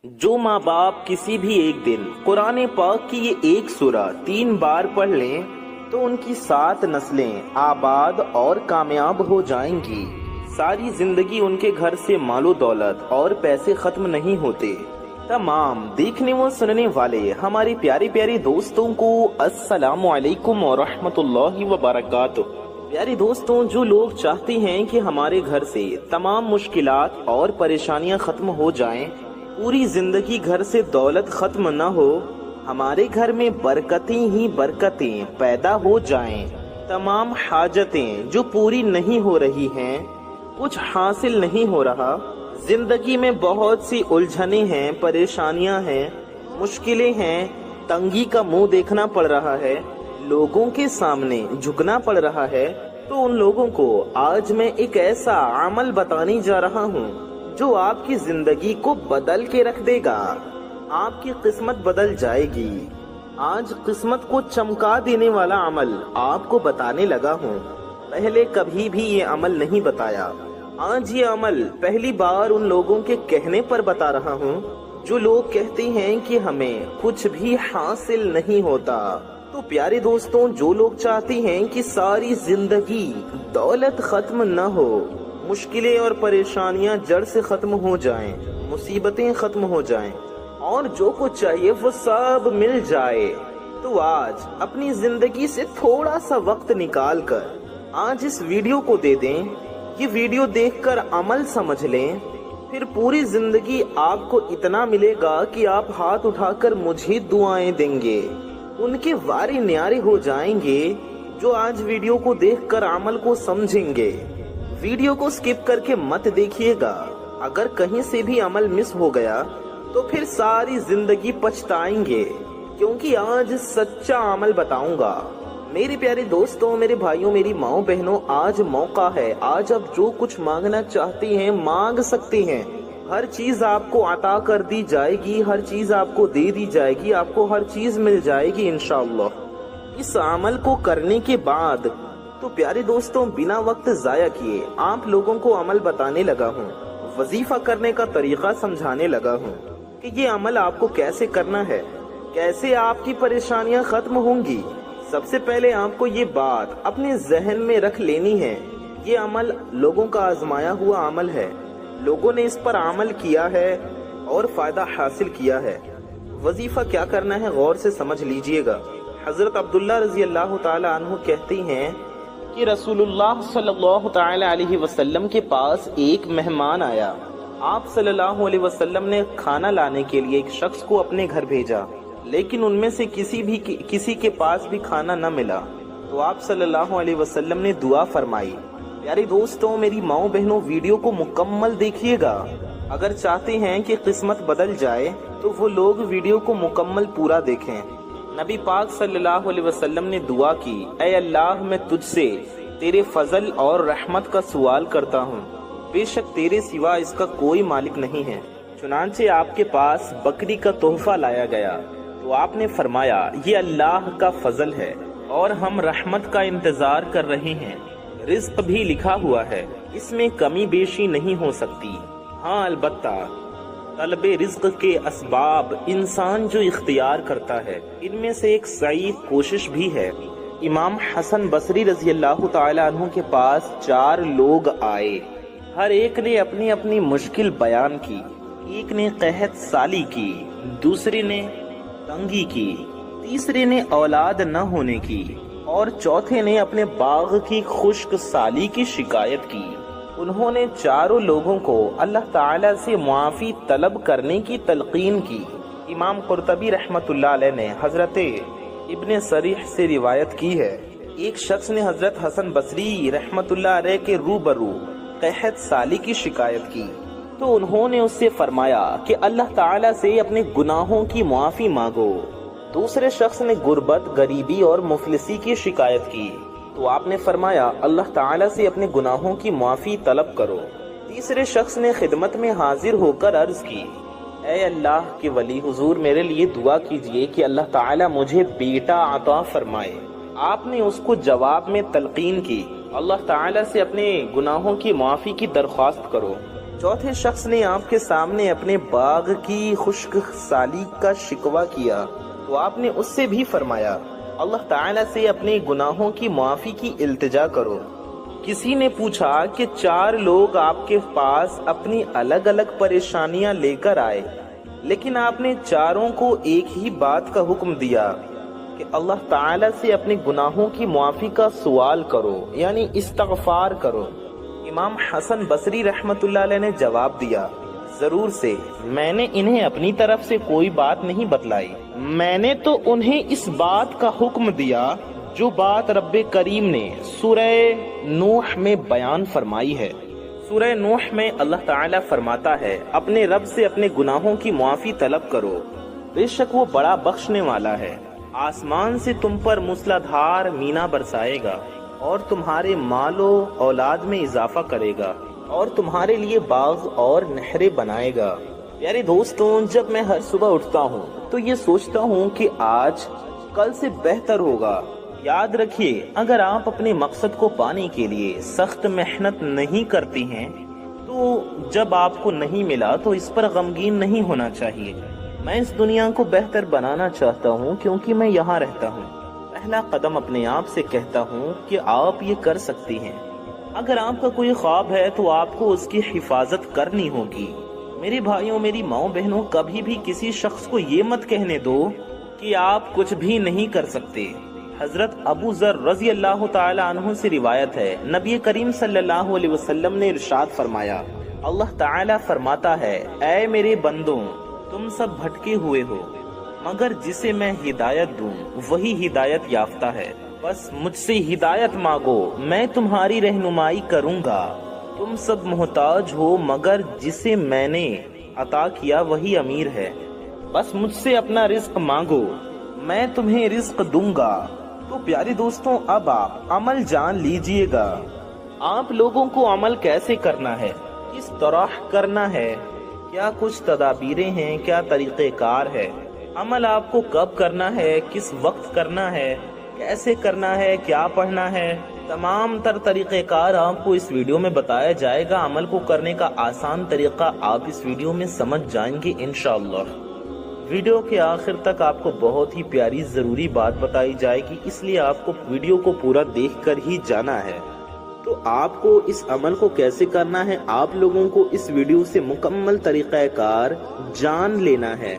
جو ماں باپ کسی بھی ایک دن قرآن پاک کی یہ ایک سورہ 3 بار پڑھ لیں تو ان کی 7 نسلیں آباد اور کامیاب ہو جائیں گی۔ ساری زندگی ان کے گھر سے مال و دولت اور پیسے ختم نہیں ہوتے۔ تمام دیکھنے و سننے والے ہمارے پیارے پیارے دوستوں کو السلام علیکم ورحمۃ اللہ وبرکاتہ۔ پیارے دوستوں، جو لوگ چاہتے ہیں کہ ہمارے گھر سے تمام مشکلات اور پریشانیاں ختم ہو جائیں، پوری زندگی گھر سے دولت ختم نہ ہو، ہمارے گھر میں برکتیں ہی برکتیں پیدا ہو جائیں، تمام حاجتیں جو پوری نہیں ہو رہی ہیں، کچھ حاصل نہیں ہو رہا، زندگی میں بہت سی الجھنیں ہیں، پریشانیاں ہیں، مشکلیں ہیں، تنگی کا منہ دیکھنا پڑ رہا ہے، لوگوں کے سامنے جھکنا پڑ رہا ہے، تو ان لوگوں کو آج میں ایک ایسا عمل بتانے جا رہا ہوں جو آپ کی زندگی کو بدل کے رکھ دے گا۔ آپ کی قسمت بدل جائے گی۔ آج قسمت کو چمکا دینے والا عمل آپ کو بتانے لگا ہوں۔ پہلے کبھی بھی یہ عمل نہیں بتایا۔ آج یہ عمل پہلی بار ان لوگوں کے کہنے پر بتا رہا ہوں جو لوگ کہتے ہیں کہ ہمیں کچھ بھی حاصل نہیں ہوتا۔ تو پیارے دوستوں، جو لوگ چاہتے ہیں کہ ساری زندگی دولت ختم نہ ہو، مشکلیں اور پریشانیاں جڑ سے ختم ہو جائیں، مصیبتیں ختم ہو جائیں اور جو کچھ چاہیے وہ سب مل جائے، تو آج اپنی زندگی سے تھوڑا سا وقت نکال کر آج اس ویڈیو کو دے دیں۔ یہ ویڈیو دیکھ کر عمل سمجھ لیں، پھر پوری زندگی آپ کو اتنا ملے گا کہ آپ ہاتھ اٹھا کر مجھے دعائیں دیں گے۔ ان کے وارے نیارے ہو جائیں گے جو آج ویڈیو کو دیکھ کر عمل کو سمجھیں گے۔ ویڈیو کو سکپ کر کے مت دیکھیے گا۔ اگر کہیں سے بھی عمل مس ہو گیا تو پھر ساری زندگی پچھتائیں گے، کیونکہ آج سچا عمل بتاؤں گا۔ میرے پیارے دوستوں، میرے بھائیوں، میری ماؤں بہنوں، آج موقع ہے۔ آج آپ جو کچھ مانگنا چاہتے ہیں مانگ سکتے ہیں۔ ہر چیز آپ کو عطا کر دی جائے گی، ہر چیز آپ کو دے دی جائے گی، آپ کو ہر چیز مل جائے گی انشاءاللہ۔ اس عمل کو کرنے کے بعد تو پیارے دوستوں، بنا وقت ضائع کیے آپ لوگوں کو عمل بتانے لگا ہوں، وظیفہ کرنے کا طریقہ سمجھانے لگا ہوں کہ یہ عمل آپ کو کیسے کرنا ہے، کیسے آپ کی پریشانیاں ختم ہوں گی۔ سب سے پہلے آپ کو یہ بات اپنے ذہن میں رکھ لینی ہے، یہ عمل لوگوں کا آزمایا ہوا عمل ہے، لوگوں نے اس پر عمل کیا ہے اور فائدہ حاصل کیا ہے۔ وظیفہ کیا کرنا ہے غور سے سمجھ لیجئے گا۔ حضرت عبداللہ رضی اللہ تعالی عنہ کہتے ہیں کہ رسول اللہ صلی اللہ تعالی علیہ وسلم کے پاس ایک مہمان آیا۔ آپ صلی اللہ علیہ وسلم نے کھانا لانے کے لیے ایک شخص کو اپنے گھر بھیجا، لیکن ان میں سے کسی کے پاس بھی کھانا نہ ملا، تو آپ صلی اللہ علیہ وسلم نے دعا فرمائی۔ پیارے دوستوں، میری ماؤں بہنوں، ویڈیو کو مکمل دیکھیے گا۔ اگر چاہتے ہیں کہ قسمت بدل جائے تو وہ لوگ ویڈیو کو مکمل پورا دیکھیں۔ نبی پاک صلی اللہ علیہ وسلم نے دعا کی، اے اللہ، میں تجھ سے تیرے فضل اور رحمت کا سوال کرتا ہوں، بے شک تیرے سوا اس کا کوئی مالک نہیں ہے۔ چنانچہ آپ کے پاس بکری کا تحفہ لایا گیا تو آپ نے فرمایا، یہ اللہ کا فضل ہے اور ہم رحمت کا انتظار کر رہے ہیں، رزق بھی لکھا ہوا ہے، اس میں کمی بیشی نہیں ہو سکتی۔ ہاں البتہ طلب رزق کے اسباب انسان جو اختیار کرتا ہے، ان میں سے ایک سعی کوشش بھی ہے۔ امام حسن بصری رضی اللہ تعالی عنہ کے پاس 4 لوگ آئے، ہر ایک نے اپنی اپنی مشکل بیان کی۔ ایک نے قحط سالی کی، دوسرے نے تنگی کی، تیسرے نے اولاد نہ ہونے کی اور چوتھے نے اپنے باغ کی خشک سالی کی شکایت کی۔ انہوں نے 4 لوگوں کو اللہ تعالی سے معافی طلب کرنے کی تلقین کی۔ امام قرطبی رحمت اللہ علیہ نے حضرت ابن صریح سے روایت کی ہے، ایک شخص نے حضرت حسن بصری رحمت اللہ علیہ کے روبرو قحط سالی کی شکایت کی، تو انہوں نے اس سے فرمایا کہ اللہ تعالی سے اپنے گناہوں کی معافی مانگو۔ دوسرے شخص نے غربت، غریبی اور مفلسی کی شکایت کی، تو آپ نے فرمایا اللہ تعالیٰ سے اپنے گناہوں کی معافی طلب کرو۔ تیسرے شخص نے خدمت میں حاضر ہو کر عرض کی، اے اللہ کے ولی، حضور میرے لیے دعا کیجئے کہ اللہ تعالیٰ مجھے بیٹا عطا فرمائے۔ آپ نے اس کو جواب میں تلقین کی، اللہ تعالیٰ سے اپنے گناہوں کی معافی کی درخواست کرو۔ چوتھے شخص نے آپ کے سامنے اپنے باغ کی خشک سالی کا شکوہ کیا تو آپ نے اس سے بھی فرمایا اللہ تعالیٰ سے اپنے گناہوں کی معافی کی التجا کرو۔ کسی نے پوچھا کہ 4 لوگ آپ کے پاس اپنی الگ الگ پریشانیاں لے کر آئے، لیکن آپ نے چاروں کو ایک ہی بات کا حکم دیا کہ اللہ تعالیٰ سے اپنے گناہوں کی معافی کا سوال کرو، یعنی استغفار کرو۔ امام حسن بصری رحمت اللہ علیہ نے جواب دیا، ضرور سے، میں نے انہیں اپنی طرف سے کوئی بات نہیں بتلائی، میں نے تو انہیں اس بات کا حکم دیا جو بات رب کریم نے سورہ نوح میں بیان فرمائی ہے۔ سورہ نوح میں اللہ تعالیٰ فرماتا ہے اپنے رب سے اپنے گناہوں کی معافی طلب کرو، بے شک وہ بڑا بخشنے والا ہے۔ آسمان سے تم پر موسلادھار مینا برسائے گا اور تمہارے مال و اولاد میں اضافہ کرے گا اور تمہارے لیے باغ اور نہریں بنائے گا۔ پیارے دوستوں، جب میں ہر صبح اٹھتا ہوں تو یہ سوچتا ہوں کہ آج کل سے بہتر ہوگا۔ یاد رکھیے، اگر آپ اپنے مقصد کو پانے کے لیے سخت محنت نہیں کرتے ہیں تو جب آپ کو نہیں ملا تو اس پر غمگین نہیں ہونا چاہیے۔ میں اس دنیا کو بہتر بنانا چاہتا ہوں کیونکہ میں یہاں رہتا ہوں۔ پہلا قدم اپنے آپ سے کہتا ہوں کہ آپ یہ کر سکتی ہیں۔ اگر آپ کا کوئی خواب ہے تو آپ کو اس کی حفاظت کرنی ہوگی۔ میرے بھائیوں، میری ماؤں بہنوں، کبھی بھی کسی شخص کو یہ مت کہنے دو کہ آپ کچھ بھی نہیں کر سکتے۔ حضرت ابو ذر رضی اللہ تعالی عنہ سے روایت ہے، نبی کریم صلی اللہ علیہ وسلم نے ارشاد فرمایا، اللہ تعالی فرماتا ہے، اے میرے بندوں، تم سب بھٹکے ہوئے ہو، مگر جسے میں ہدایت دوں وہی ہدایت یافتہ ہے، بس مجھ سے ہدایت مانگو، میں تمہاری رہنمائی کروں گا۔ تم سب محتاج ہو مگر جسے میں نے عطا کیا وہی امیر ہے، بس مجھ سے اپنا رزق مانگو، میں تمہیں رزق دوں گا۔ تو پیارے دوستوں، اب آپ عمل جان لیجئے گا۔ آپ لوگوں کو عمل کیسے کرنا ہے، کس طرح کرنا ہے، کیا کچھ تدابیریں ہیں، کیا طریقہ کار ہے، عمل آپ کو کب کرنا ہے، کس وقت کرنا ہے، کیسے کرنا ہے، کیا پڑھنا ہے، تمام تر طریقہ کار آپ کو اس ویڈیو میں بتایا جائے گا۔ عمل کو کرنے کا آسان طریقہ آپ اس ویڈیو میں سمجھ جائیں گے انشاءاللہ۔ ویڈیو کے آخر تک آپ کو بہت ہی پیاری ضروری بات بتائی جائے گی، اس لیے آپ کو ویڈیو کو پورا دیکھ کر ہی جانا ہے۔ تو آپ کو اس عمل کو کیسے کرنا ہے، آپ لوگوں کو اس ویڈیو سے مکمل طریقہ کار جان لینا ہے۔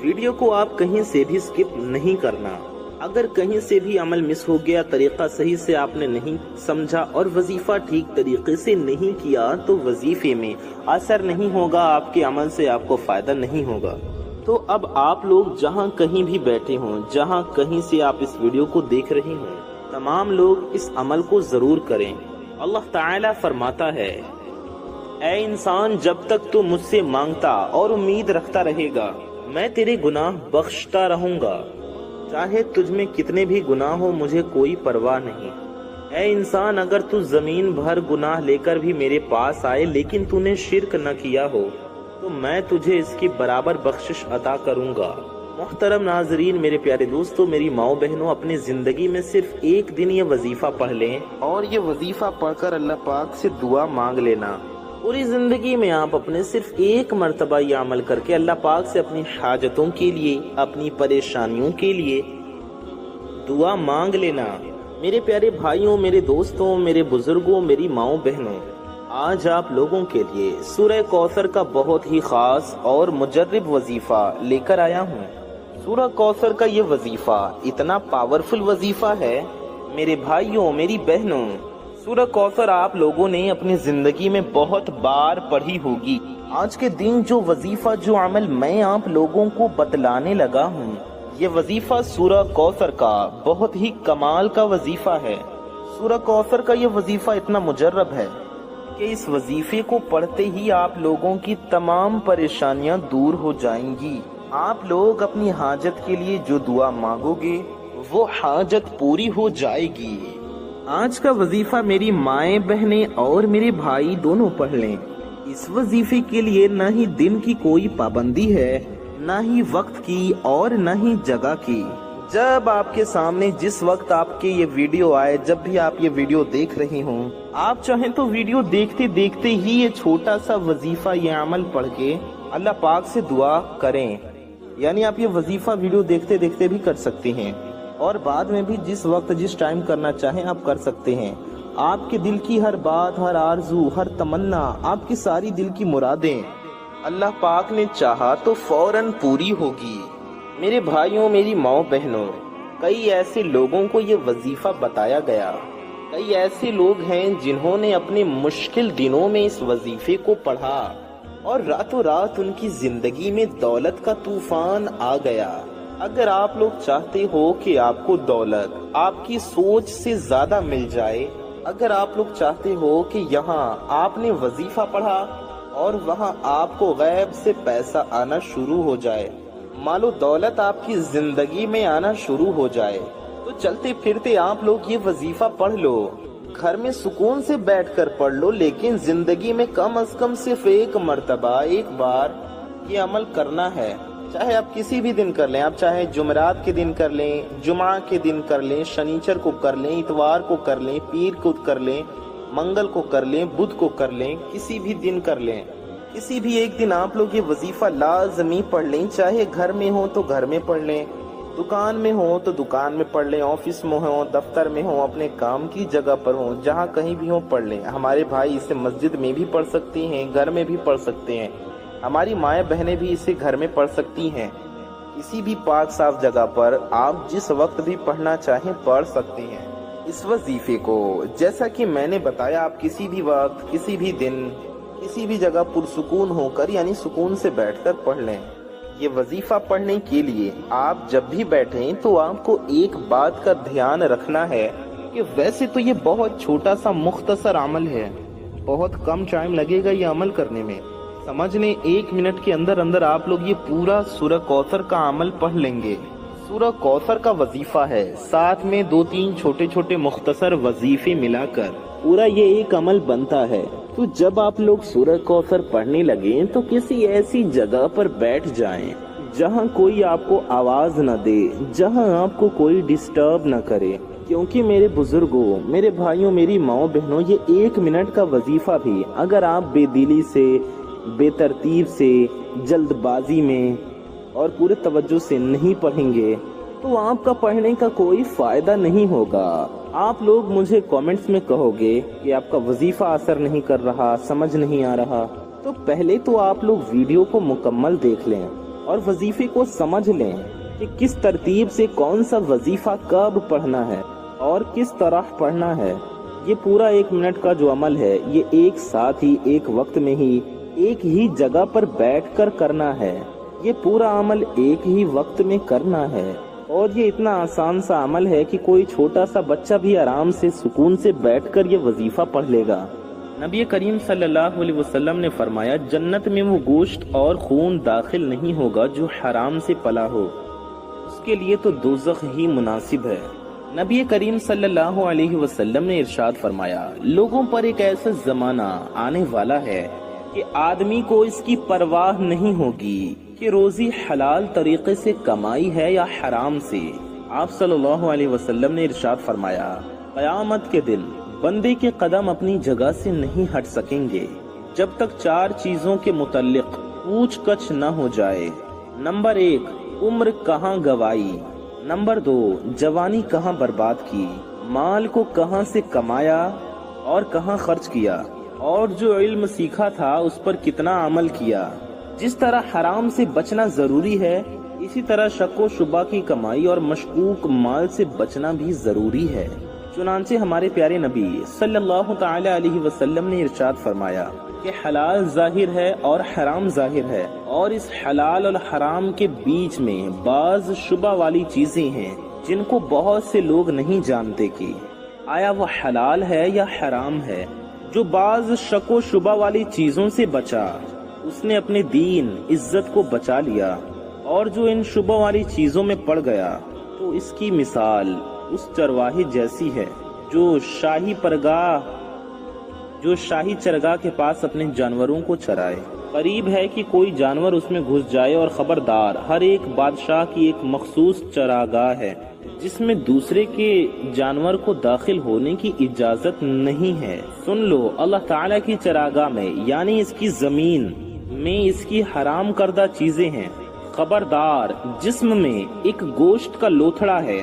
ویڈیو کو آپ کہیں سے بھی سکپ نہیں کرنا۔ اگر کہیں سے بھی عمل مس ہو گیا، طریقہ صحیح سے آپ نے نہیں سمجھا اور وظیفہ ٹھیک طریقے سے نہیں کیا تو وظیفے میں اثر نہیں ہوگا، آپ کے عمل سے آپ کو فائدہ نہیں ہوگا۔ تو اب آپ لوگ جہاں کہیں بھی بیٹھے ہوں، جہاں کہیں سے آپ اس ویڈیو کو دیکھ رہے ہوں، تمام لوگ اس عمل کو ضرور کریں۔ اللہ تعالیٰ فرماتا ہے، اے انسان، جب تک تو مجھ سے مانگتا اور امید رکھتا رہے گا، میں تیرے گناہ بخشتا رہوں گا، چاہے تجھ میں کتنے بھی گناہ ہو، مجھے کوئی پرواہ نہیں۔ اے انسان، اگر تو زمین بھر گناہ لے کر بھی میرے پاس آئے لیکن تو نے شرک نہ کیا ہو تو میں تجھے اس کی برابر بخشش عطا کروں گا۔ محترم ناظرین، میرے پیارے دوستوں، میری ماؤں بہنوں، اپنی زندگی میں صرف ایک دن یہ وظیفہ پڑھ لیں اور یہ وظیفہ پڑھ کر اللہ پاک سے دعا مانگ لینا۔ پوری زندگی میں آپ اپنے صرف ایک مرتبہ یہ عمل کر کے اللہ پاک سے اپنی حاجتوں کے لیے، اپنی پریشانیوں کے لیے دعا مانگ لینا۔ میرے پیارے بھائیوں، میرے دوستوں، میرے بزرگوں، میری ماؤں بہنوں، آج آپ لوگوں کے لیے سورہ کوثر کا بہت ہی خاص اور مجرب وظیفہ لے کر آیا ہوں۔ سورہ کوثر کا یہ وظیفہ اتنا پاورفل وظیفہ ہے میرے بھائیوں، میری بہنوں، سورہ کوثر آپ لوگوں نے اپنی زندگی میں بہت بار پڑھی ہوگی۔ آج کے دن جو وظیفہ، جو عمل میں آپ لوگوں کو بتلانے لگا ہوں، یہ وظیفہ سورہ کوثر کا بہت ہی کمال کا وظیفہ ہے۔ سورہ کوثر کا یہ وظیفہ اتنا مجرب ہے کہ اس وظیفے کو پڑھتے ہی آپ لوگوں کی تمام پریشانیاں دور ہو جائیں گی۔ آپ لوگ اپنی حاجت کے لیے جو دعا مانگو گے وہ حاجت پوری ہو جائے گی۔ آج کا وظیفہ میری مائیں بہنیں اور میرے بھائی دونوں پڑھ لیں۔ اس وظیفے کے لیے نہ ہی دن کی کوئی پابندی ہے، نہ ہی وقت کی اور نہ ہی جگہ کی۔ جب آپ کے سامنے جس وقت آپ کے یہ ویڈیو آئے، جب بھی آپ یہ ویڈیو دیکھ رہے ہوں، آپ چاہیں تو ویڈیو دیکھتے دیکھتے ہی یہ چھوٹا سا وظیفہ، یہ عمل پڑھ کے اللہ پاک سے دعا کریں۔ یعنی آپ یہ وظیفہ ویڈیو دیکھتے دیکھتے بھی کر سکتے ہیں، اور بعد میں بھی جس وقت جس ٹائم کرنا چاہیں آپ کر سکتے ہیں۔ آپ کے دل کی ہر بات، ہر آرزو، ہر تمنا، آپ کی ساری دل کی مرادیں اللہ پاک نے چاہا تو فوراً پوری ہوگی۔ میرے بھائیوں، میری ماؤں بہنوں، کئی ایسے لوگوں کو یہ وظیفہ بتایا گیا، کئی ایسے لوگ ہیں جنہوں نے اپنے مشکل دنوں میں اس وظیفے کو پڑھا اور راتوں رات ان کی زندگی میں دولت کا طوفان آ گیا۔ اگر آپ لوگ چاہتے ہو کہ آپ کو دولت آپ کی سوچ سے زیادہ مل جائے، اگر آپ لوگ چاہتے ہو کہ یہاں آپ نے وظیفہ پڑھا اور وہاں آپ کو غیب سے پیسہ آنا شروع ہو جائے، مال و دولت آپ کی زندگی میں آنا شروع ہو جائے، تو چلتے پھرتے آپ لوگ یہ وظیفہ پڑھ لو، گھر میں سکون سے بیٹھ کر پڑھ لو، لیکن زندگی میں کم از کم صرف ایک مرتبہ، ایک بار یہ عمل کرنا ہے۔ چاہے آپ کسی بھی دن کر لیں، آپ چاہے جمعرات کے دن کر لیں، جمعہ کے دن کر لیں، شنیچر کو کر لیں، اتوار کو کر لیں، پیر کو کر لیں، منگل کو کر لیں، بدھ کو کر لیں، کسی بھی دن کر لیں، کسی بھی ایک دن آپ لوگ یہ وظیفہ لازمی پڑھ لیں۔ چاہے گھر میں ہو تو گھر میں پڑھ لیں، دکان میں ہو تو دکان میں پڑھ لیں، آفس میں ہو، دفتر میں ہو، اپنے کام کی جگہ پر ہو، جہاں کہیں بھی ہو پڑھ لیں۔ ہمارے بھائی اسے مسجد میں بھی پڑھ سکتے ہیں، گھر میں بھی پڑھ سکتے ہیں، ہماری مائیں بہنیں بھی اسے گھر میں پڑھ سکتی ہیں، کسی بھی پاک صاف جگہ پر آپ جس وقت بھی پڑھنا چاہیں پڑھ سکتے ہیں اس وظیفے کو۔ جیسا کہ میں نے بتایا، آپ کسی بھی وقت، کسی بھی دن، کسی بھی جگہ پرسکون ہو کر، یعنی سکون سے بیٹھ کر پڑھ لیں۔ یہ وظیفہ پڑھنے کے لیے آپ جب بھی بیٹھیں تو آپ کو ایک بات کا دھیان رکھنا ہے کہ ویسے تو یہ بہت چھوٹا سا مختصر عمل ہے، بہت کم ٹائم لگے گا یہ عمل کرنے میں۔ سمجھ لیں 1 منٹ کے اندر اندر آپ لوگ یہ پورا سورہ کوثر کا عمل پڑھ لیں گے۔ سورہ کوثر کا وظیفہ ہے، ساتھ میں 2-3 چھوٹے چھوٹے مختصر وظیفے ملا کر پورا یہ ایک عمل بنتا ہے۔ تو جب آپ لوگ سورہ کوثر پڑھنے لگیں تو کسی ایسی جگہ پر بیٹھ جائیں جہاں کوئی آپ کو آواز نہ دے، جہاں آپ کو کوئی ڈسٹرب نہ کرے، کیونکہ میرے بزرگوں، میرے بھائیوں، میری ماؤں بہنوں، یہ 1 منٹ کا وظیفہ بھی اگر آپ بے دلی سے، بے ترتیب سے، جلد بازی میں اور پورے توجہ سے نہیں پڑھیں گے تو آپ کا پڑھنے کا کوئی فائدہ نہیں ہوگا۔ آپ لوگ مجھے کامنٹس میں کہو گے کہ آپ کا وظیفہ اثر نہیں کر رہا، سمجھ نہیں آ رہا، تو پہلے تو آپ لوگ ویڈیو کو مکمل دیکھ لیں اور وظیفے کو سمجھ لیں کہ کس ترتیب سے کون سا وظیفہ کب پڑھنا ہے اور کس طرح پڑھنا ہے۔ یہ پورا 1 منٹ کا جو عمل ہے یہ ایک ساتھ ہی، ایک وقت میں ہی، ایک ہی جگہ پر بیٹھ کر کرنا ہے۔ یہ پورا عمل ایک ہی وقت میں کرنا ہے، اور یہ اتنا آسان سا عمل ہے کہ کوئی چھوٹا سا بچہ بھی آرام سے سکون سے بیٹھ کر یہ وظیفہ پڑھ لے گا۔ نبی کریم صلی اللہ علیہ وسلم نے فرمایا، جنت میں وہ گوشت اور خون داخل نہیں ہوگا جو حرام سے پلا ہو، اس کے لیے تو دوزخ ہی مناسب ہے۔ نبی کریم صلی اللہ علیہ وسلم نے ارشاد فرمایا، لوگوں پر ایک ایسا زمانہ آنے والا ہے کہ آدمی کو اس کی پرواہ نہیں ہوگی کہ روزی حلال طریقے سے کمائی ہے یا حرام سے۔ آپ صلی اللہ علیہ وسلم نے ارشاد فرمایا، قیامت کے دن بندے کے قدم اپنی جگہ سے نہیں ہٹ سکیں گے جب تک 4 چیزوں کے متعلق پوچھ گچھ نہ ہو جائے۔ نمبر 1، عمر کہاں گوائی۔ نمبر 2، جوانی کہاں برباد کی، مال کو کہاں سے کمایا اور کہاں خرچ کیا، اور جو علم سیکھا تھا اس پر کتنا عمل کیا۔ جس طرح حرام سے بچنا ضروری ہے، اسی طرح شک و شبہ کی کمائی اور مشکوک مال سے بچنا بھی ضروری ہے۔ چنانچہ ہمارے پیارے نبی صلی اللہ تعالی علیہ وسلم نے ارشاد فرمایا کہ حلال ظاہر ہے اور حرام ظاہر ہے، اور اس حلال اور حرام کے بیچ میں بعض شبہ والی چیزیں ہیں جن کو بہت سے لوگ نہیں جانتے کہ آیا وہ حلال ہے یا حرام ہے۔ جو بعض شک و شبہ والی چیزوں سے بچا، اس نے اپنے دین، عزت کو بچا لیا، اور جو ان شبہ والی چیزوں میں پڑ گیا تو اس کی مثال اس چرواہے جیسی ہے جو شاہی چرگاہ کے پاس اپنے جانوروں کو چرائے۔ قریب ہے کہ کوئی جانور اس میں گھس جائے، اور خبردار ہر ایک بادشاہ کی ایک مخصوص چراگاہ ہے جس میں دوسرے کے جانور کو داخل ہونے کی اجازت نہیں ہے۔ سن لو، اللہ تعالیٰ کی چراگاہ میں یعنی اس کی زمین میں اس کی حرام کردہ چیزیں ہیں۔ خبردار، جسم میں ایک گوشت کا لوتھڑا ہے،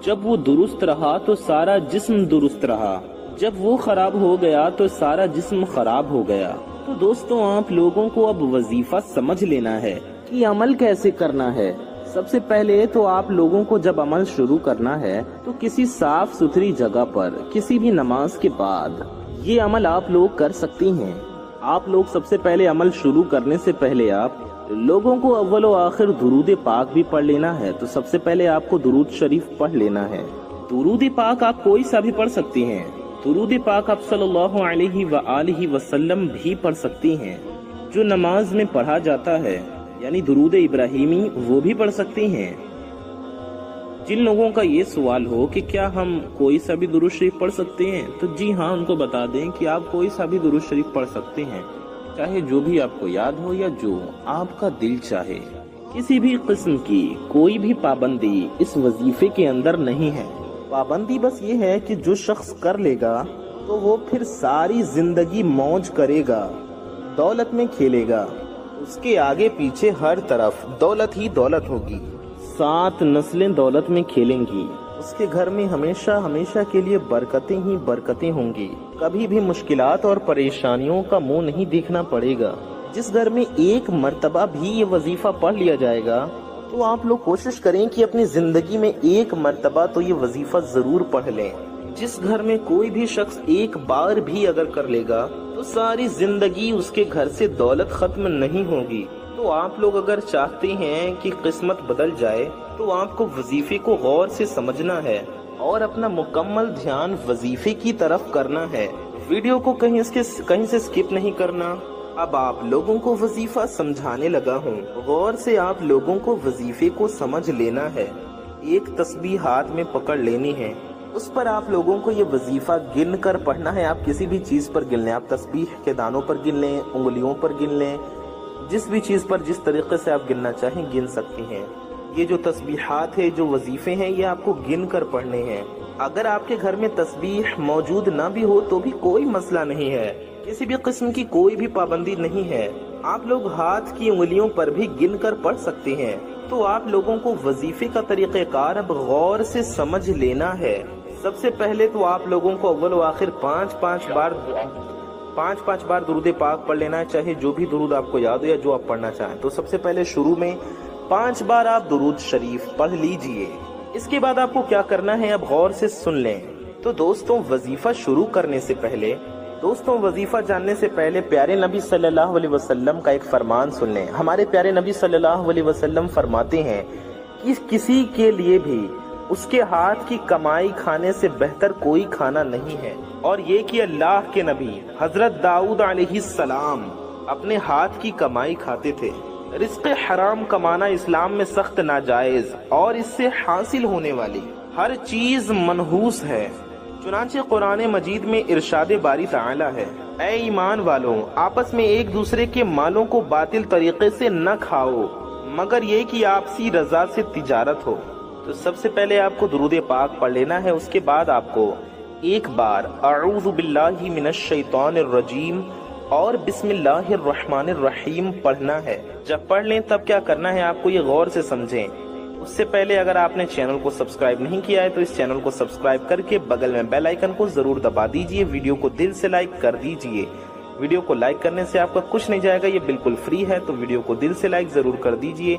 جب وہ درست رہا تو سارا جسم درست رہا، جب وہ خراب ہو گیا تو سارا جسم خراب ہو گیا۔ تو دوستوں، آپ لوگوں کو اب وظیفہ سمجھ لینا ہے کہ عمل کیسے کرنا ہے۔ سب سے پہلے تو آپ لوگوں کو جب عمل شروع کرنا ہے تو کسی صاف ستھری جگہ پر کسی بھی نماز کے بعد یہ عمل آپ لوگ کر سکتی ہیں۔ آپ لوگ سب سے پہلے عمل شروع کرنے سے پہلے آپ لوگوں کو اول و آخر درود پاک بھی پڑھ لینا ہے۔ تو سب سے پہلے آپ کو درود شریف پڑھ لینا ہے۔ درود پاک آپ کوئی سا بھی پڑھ سکتی ہیں۔ درود پاک آپ صلی اللہ علیہ وآلہ وسلم بھی پڑھ سکتی ہیں جو نماز میں پڑھا جاتا ہے، یعنی درود ابراہیمی وہ بھی پڑھ سکتی ہیں۔ جن لوگوں کا یہ سوال ہو کہ کیا ہم کوئی سا بھی درود شریف پڑھ سکتے ہیں، تو جی ہاں، ان کو بتا دیں کہ آپ کوئی سا بھی درود شریف پڑھ سکتے ہیں، چاہے جو بھی آپ کو یاد ہو یا جو آپ کا دل چاہے۔ کسی بھی قسم کی کوئی بھی پابندی اس وظیفے کے اندر نہیں ہے۔ پابندی بس یہ ہے کہ جو شخص کر لے گا تو وہ پھر ساری زندگی موج کرے گا، دولت میں کھیلے گا، اس کے آگے پیچھے ہر طرف دولت ہی دولت ہوگی، 7 نسلیں دولت میں کھیلیں گی، اس کے گھر میں ہمیشہ ہمیشہ کے لیے برکتیں ہی برکتیں ہوں گی، کبھی بھی مشکلات اور پریشانیوں کا منہ نہیں دیکھنا پڑے گا۔ جس گھر میں ایک مرتبہ بھی یہ وظیفہ پڑھ لیا جائے گا تو آپ لوگ کوشش کریں کہ اپنی زندگی میں ایک مرتبہ تو یہ وظیفہ ضرور پڑھ لیں۔ جس گھر میں کوئی بھی شخص ایک بار بھی اگر کر لے گا تو ساری زندگی اس کے گھر سے دولت ختم نہیں ہوگی۔ تو آپ لوگ اگر چاہتے ہیں کہ قسمت بدل جائے تو آپ کو وظیفے کو غور سے سمجھنا ہے اور اپنا مکمل دھیان وظیفے کی طرف کرنا ہے۔ ویڈیو کو کہیں سے سکپ نہیں کرنا۔ اب آپ لوگوں کو وظیفہ سمجھانے لگا ہوں، غور سے آپ لوگوں کو وظیفے کو سمجھ لینا ہے۔ ایک تسبیح ہاتھ میں پکڑ لینی ہے، اس پر آپ لوگوں کو یہ وظیفہ گن کر پڑھنا ہے۔ آپ کسی بھی چیز پر گن لیں، آپ تسبیح کے دانوں پر گن لیں، انگلیوں پر گن لیں، جس بھی چیز پر جس طریقے سے آپ گننا چاہیں گن سکتی ہیں۔ یہ جو تسبیحات ہے، جو وظیفے ہیں، یہ آپ کو گن کر پڑھنے ہیں۔ اگر آپ کے گھر میں تسبیح موجود نہ بھی ہو تو بھی کوئی مسئلہ نہیں ہے، کسی بھی قسم کی کوئی بھی پابندی نہیں ہے، آپ لوگ ہاتھ کی انگلیوں پر بھی گن کر پڑھ سکتے ہیں۔ تو آپ لوگوں کو وظیفے کا طریقہ کار اب غور سے سمجھ لینا ہے۔ سب سے پہلے تو آپ لوگوں کو اول و آخر 5 بار درود پاک پڑھ لینا ہے، چاہے جو بھی درود آپ کو یاد ہو یا جو آپ پڑھنا چاہیں۔ تو سب سے پہلے شروع میں 5 بار آپ درود شریف پڑھ لیجئے۔ اس کے بعد آپ کو کیا کرنا ہے اب غور سے سن لیں۔ تو دوستوں، وظیفہ شروع کرنے سے پہلے، وظیفہ جاننے سے پہلے پیارے نبی صلی اللہ علیہ وسلم کا ایک فرمان سن لیں۔ ہمارے پیارے نبی صلی اللہ علیہ وسلم فرماتے ہیں کہ کسی کے لیے بھی اس کے ہاتھ کی کمائی کھانے سے بہتر کوئی کھانا نہیں ہے، اور یہ کہ اللہ کے نبی حضرت داؤد علیہ السلام اپنے ہاتھ کی کمائی کھاتے تھے۔ رزق حرام کمانا اسلام میں سخت ناجائز اور اس سے حاصل ہونے والی ہر چیز منحوس ہے۔ چنانچہ قرآن مجید میں ارشاد باری تعالی ہے، اے ایمان والوں، آپس میں ایک دوسرے کے مالوں کو باطل طریقے سے نہ کھاؤ مگر یہ کہ آپسی رضا سے تجارت ہو۔ تو سب سے پہلے آپ کو درود پاک پڑھ لینا ہے، اس کے بعد آپ کو ایک بار اعوذ باللہ من الشیطان الرجیم اور بسم اللہ الرحمن الرحیم پڑھنا ہے۔ جب پڑھ لیں تب کیا کرنا ہے آپ کو یہ غور سے سمجھیں۔ اس سے پہلے اگر آپ نے چینل کو سبسکرائب نہیں کیا ہے تو اس چینل کو سبسکرائب کر کے بغل میں بیل آئیکن کو ضرور دبا دیجئے، ویڈیو کو دل سے لائک کر دیجئے۔ ویڈیو کو لائک کرنے سے آپ کا کچھ نہیں جائے گا، یہ بالکل فری ہے، تو ویڈیو کو دل سے لائک ضرور کر دیجئے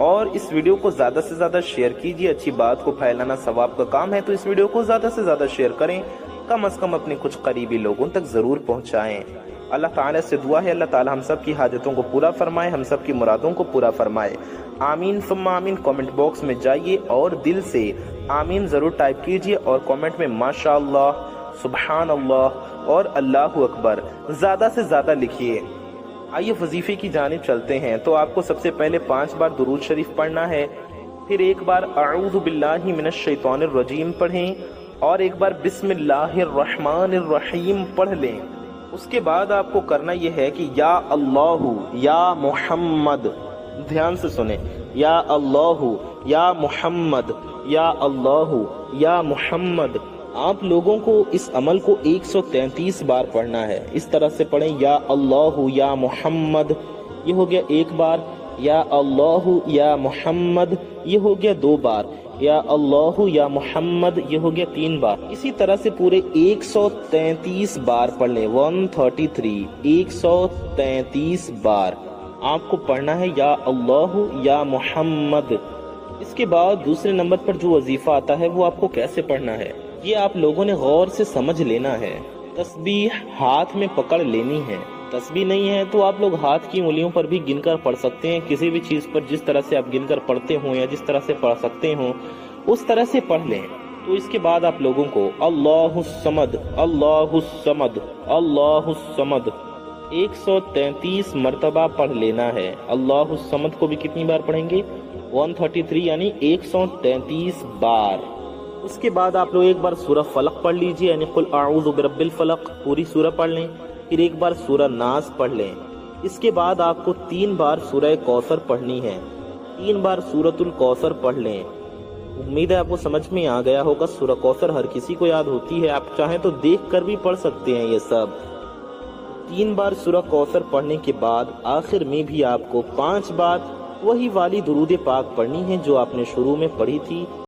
اور اس ویڈیو کو زیادہ سے زیادہ شیئر کیجئے۔ اچھی بات کو پھیلانا ثواب کا کام ہے، تو اس ویڈیو کو زیادہ سے زیادہ شیئر کریں، کم از کم اپنے کچھ قریبی لوگوں تک ضرور پہنچائیں۔ اللہ تعالیٰ سے دعا ہے اللہ تعالیٰ ہم سب کی حاجتوں کو پورا فرمائے، ہم سب کی مرادوں کو پورا فرمائے۔ آمین ثم آمین۔ کامنٹ باکس میں جائیے اور دل سے آمین ضرور ٹائپ کیجئے اور کامنٹ میں ماشاءاللہ، سبحان اللہ اور اللہ اکبر زیادہ سے زیادہ لکھیے۔ آئیے وظیفے کی جانب چلتے ہیں۔ تو آپ کو سب سے پہلے 5 بار درود شریف پڑھنا ہے، پھر ایک بار اعوذ باللہ من الشیطان الرجیم پڑھیں اور ایک بار بسم اللہ الرحمن الرحیم پڑھ لیں۔ اس کے بعد آپ کو کرنا یہ ہے کہ یا اللہ یا محمد، دھیان سے سنیں، یا اللہ یا محمد، یا اللہ یا محمد۔ آپ لوگوں کو اس عمل کو 133 بار پڑھنا ہے۔ اس طرح سے پڑھیں، یا اللہ یا محمد، یہ ہو گیا 1 بار، یا اللہ یا محمد، یہ ہو گیا 2 بار، یا اللہ یا محمد، یہ ہو گیا 3 بار۔ اسی طرح سے پورے 133 بار پڑھ لیں، 133 بار آپ کو پڑھنا ہے یا اللہ یا محمد۔ اس کے بعد دوسرے نمبر پر جو وظیفہ آتا ہے وہ آپ کو کیسے پڑھنا ہے، یہ آپ لوگوں نے غور سے سمجھ لینا ہے۔ تسبیح ہاتھ میں پکڑ لینی ہے۔ تسبیح نہیں ہے تو آپ لوگ ہاتھ کی انگلیوں پر بھی گن کر پڑھ سکتے ہیں، کسی بھی چیز پر جس طرح سے آپ گن کر پڑھتے ہوں یا جس طرح سے پڑھ سکتے ہوں اس طرح سے پڑھ لیں۔ تو اس کے بعد آپ لوگوں کو اللہ الصمد، اللہ الصمد، اللہ الصمد 133 مرتبہ پڑھ لینا ہے۔ اللہ الصمد کو بھی کتنی بار پڑھیں گے؟ 133 یعنی 133 بار۔ اس کے بعد آپ لوگ ایک بار سورہ فلق پڑھ لیجئے، یعنی قل اعوذ برب الفلق، پوری سورہ پڑھ لیں، پھر ایک بار سورہ ناس پڑھ لیں۔ اس کے بعد آپ کو 3 بار سورہ کوثر پڑھنی ہے، 3 بار سورۃ الکوثر پڑھ لیں۔ امید ہے آپ کو سمجھ میں آ گیا ہوگا۔ سورہ کوثر ہر کسی کو یاد ہوتی ہے، آپ چاہیں تو دیکھ کر بھی پڑھ سکتے ہیں۔ یہ سب 3 بار سورہ کوثر پڑھنے کے بعد آخر میں بھی آپ کو 5 بار وہی والی درود پاک پڑھنی ہے جو آپ نے شروع میں پڑھی تھی۔